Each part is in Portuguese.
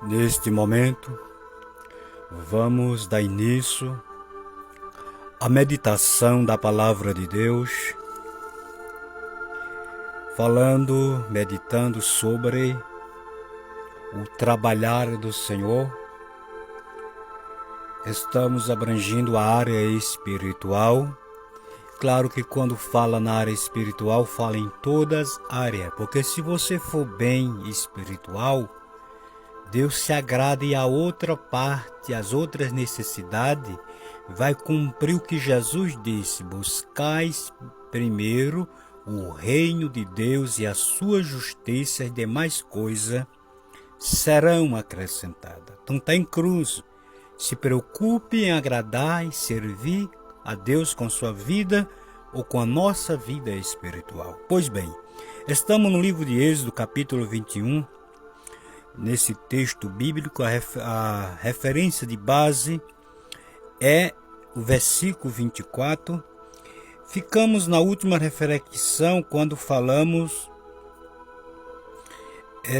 Neste momento, vamos dar início à meditação da Palavra de Deus, meditando sobre o trabalhar do Senhor. Estamos abrangindo a área espiritual. Claro que quando fala na área espiritual, fala em todas as áreas, porque se você for bem espiritual, Deus se agrada e a outra parte, as outras necessidades, vai cumprir o que Jesus disse: buscais primeiro o reino de Deus e a sua justiça, e demais coisas serão acrescentadas. Então está em cruz. Se preocupe em agradar e servir a Deus com sua vida ou com a nossa vida espiritual. Pois bem, estamos no livro de Êxodo, capítulo 21, nesse texto bíblico. A referência de base é o versículo 24. Ficamos na última reflexão quando falamos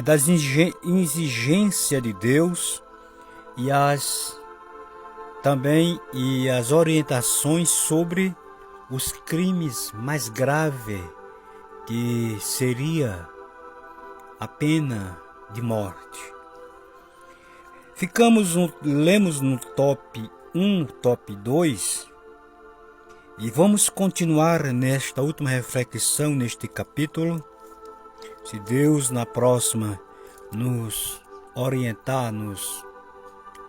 das exigências de Deus e as orientações sobre os crimes mais graves, que seria a pena de morte. Lemos no top 1, top 2, e vamos continuar nesta última reflexão, neste capítulo. Se Deus na próxima nos orientar, nos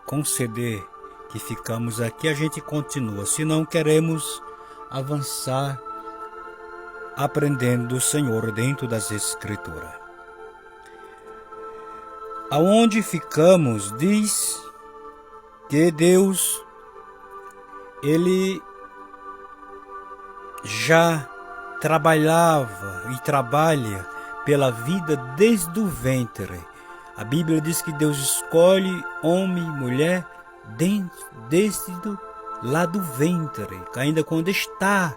conceder que ficamos aqui, a gente continua. Se não, queremos avançar aprendendo do Senhor dentro das Escrituras. Aonde ficamos, diz que Deus, Ele já trabalhava e trabalha pela vida desde o ventre. A Bíblia diz que Deus escolhe homem e mulher desde lá do ventre, ainda quando está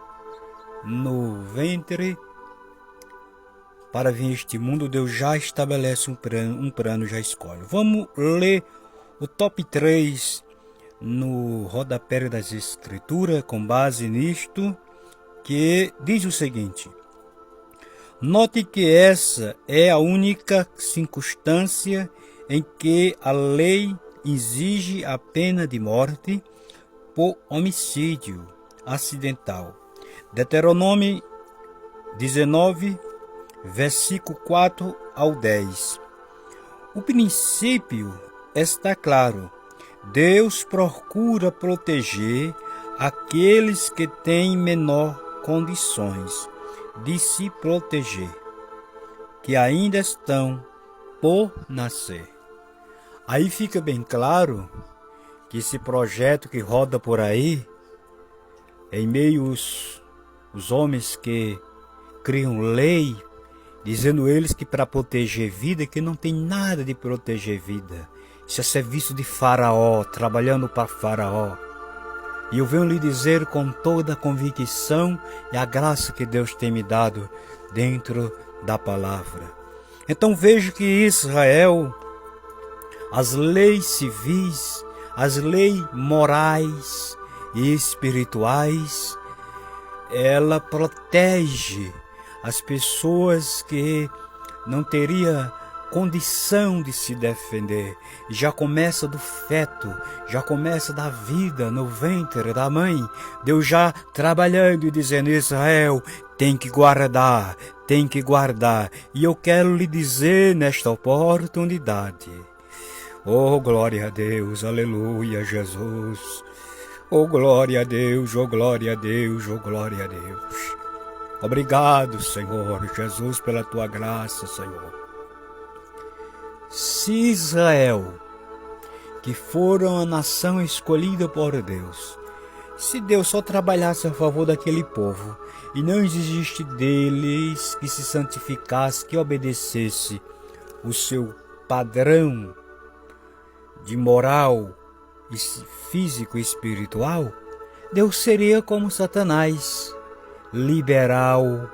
no ventre para vir a este mundo. Deus já estabelece um plano, já escolhe. Vamos ler o top 3 no rodapé das Escrituras, com base nisto, que diz o seguinte: note que essa é a única circunstância em que a lei exige a pena de morte por homicídio acidental. Deuteronômio 19, versículo 4 ao 10. O princípio está claro. Deus procura proteger aqueles que têm menor condições de se proteger, que ainda estão por nascer. Aí fica bem claro que esse projeto que roda por aí, em meio os homens que criam lei, dizendo eles que para proteger vida, que não tem nada de proteger vida. Isso é serviço de Faraó, trabalhando para Faraó. E eu venho lhe dizer com toda a convicção e a graça que Deus tem me dado dentro da palavra. Então vejo que Israel, as leis civis, as leis morais e espirituais, ela protege as pessoas que não teriam condição de se defender. Já começa do feto, já começa da vida no ventre da mãe. Deus já trabalhando e dizendo: Israel, tem que guardar, tem que guardar. E eu quero lhe dizer nesta oportunidade: oh, glória a Deus, aleluia, Jesus. Oh, glória a Deus, oh, glória a Deus, oh, glória a Deus. Obrigado, Senhor Jesus, pela tua graça, Senhor. Se Israel, que foram a nação escolhida por Deus, se Deus só trabalhasse a favor daquele povo e não exigisse deles que se santificasse, que obedecesse o seu padrão de moral, físico e espiritual, Deus seria como Satanás, liberal,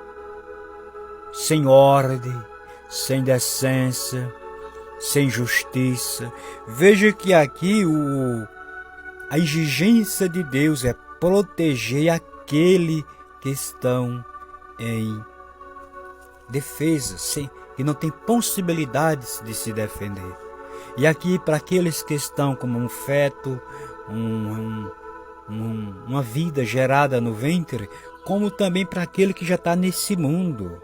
sem ordem, sem decência, sem justiça. Veja que aqui a exigência de Deus é proteger aquele que estão em defesa, que não tem possibilidades de se defender. E aqui, para aqueles que estão como um feto, uma vida gerada no ventre, como também para aquele que já está nesse mundo.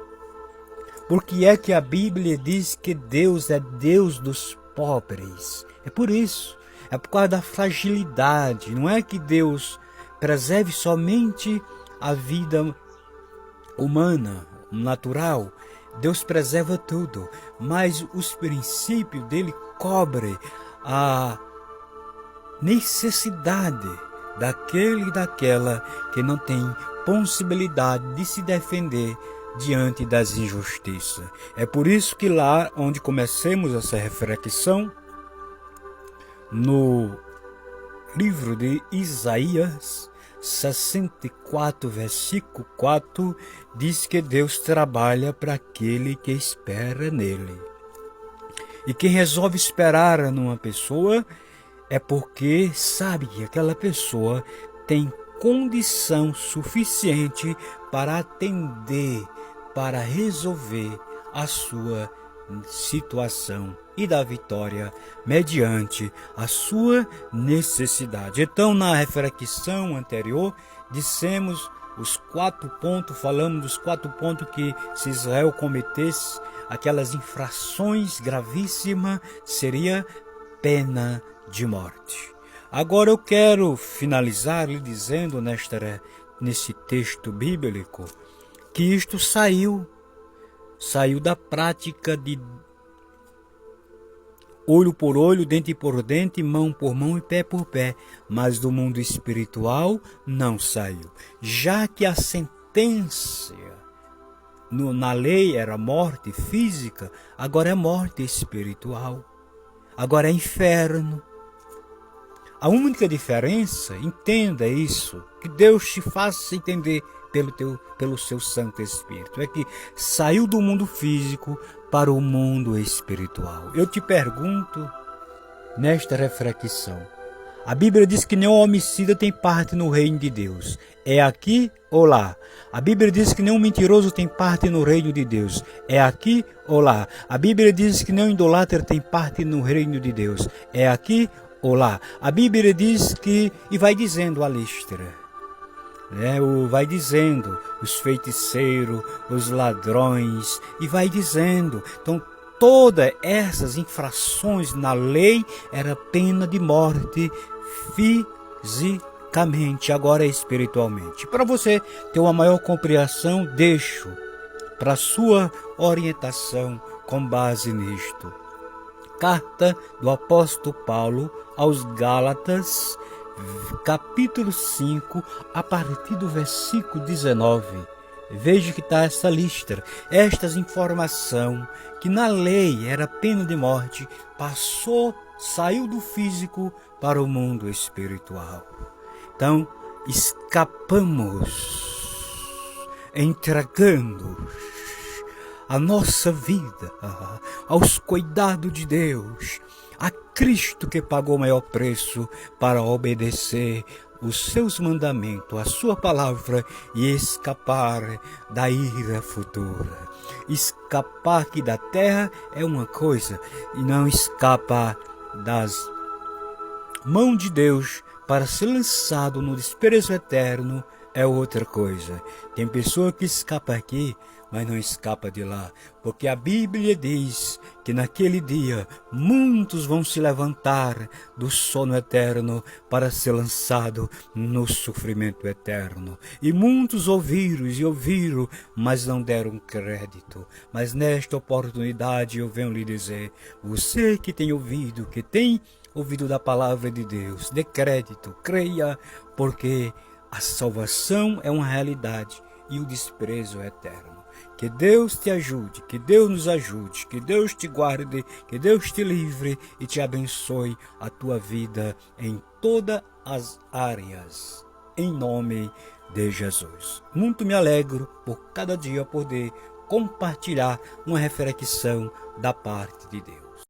Porque é que a Bíblia diz que Deus é Deus dos pobres. É por isso, é por causa da fragilidade. Não é que Deus preserve somente a vida humana, natural. Deus preserva tudo, mas os princípios dele cobrem a necessidade daquele e daquela que não tem possibilidade de se defender diante das injustiças. É por isso que lá onde começamos essa reflexão, no livro de Isaías 64, versículo 4, diz que Deus trabalha para aquele que espera nele. E quem resolve esperar numa pessoa é porque sabe que aquela pessoa tem condição suficiente para atender, para resolver a sua situação e dar vitória mediante a sua necessidade. Então, na reflexão anterior, dissemos os 4 pontos, falamos dos 4 pontos que se Israel cometesse aquelas infrações gravíssimas, seria pena de morte. Agora eu quero finalizar lhe dizendo nesse texto bíblico que isto saiu da prática de olho por olho, dente por dente, mão por mão e pé por pé, mas do mundo espiritual não saiu. Já que a sentença na lei era morte física, agora é morte espiritual, agora é inferno. A única diferença, entenda isso, que Deus te faça entender pelo seu Santo Espírito, é que saiu do mundo físico para o mundo espiritual. Eu te pergunto, nesta reflexão, a Bíblia diz que nenhum homicida tem parte no reino de Deus. É aqui ou lá? A Bíblia diz que nenhum mentiroso tem parte no reino de Deus. É aqui ou lá? A Bíblia diz que nenhum idólatra tem parte no reino de Deus. É aqui ou lá? A Bíblia diz que, e vai dizendo a lista, vai dizendo os feiticeiros, os ladrões, e vai dizendo. Então, todas essas infrações na lei era pena de morte fisicamente, agora espiritualmente. Para você ter uma maior compreensão, deixo para sua orientação com base nisto. Carta do apóstolo Paulo aos Gálatas, capítulo 5, a partir do versículo 19. Veja que está essa lista, estas informações, que na lei era pena de morte, saiu do físico para o mundo espiritual. Então, escapamos, entregando a nossa vida aos cuidados de Deus, a Cristo que pagou o maior preço para obedecer os seus mandamentos, a sua palavra, e escapar da ira futura. Escapar aqui da terra é uma coisa, e não escapar das mãos de Deus para ser lançado no desprezo eterno é outra coisa. Tem pessoa que escapa aqui, mas não escapa de lá, porque a Bíblia diz que naquele dia muitos vão se levantar do sono eterno para ser lançado no sofrimento eterno. E muitos ouviram, mas não deram crédito. Mas nesta oportunidade eu venho lhe dizer, você que tem ouvido da palavra de Deus, dê crédito, creia, porque a salvação é uma realidade e o desprezo é eterno. Que Deus te ajude, que Deus nos ajude, que Deus te guarde, que Deus te livre e te abençoe a tua vida em todas as áreas, em nome de Jesus. Muito me alegro por cada dia poder compartilhar uma reflexão da parte de Deus.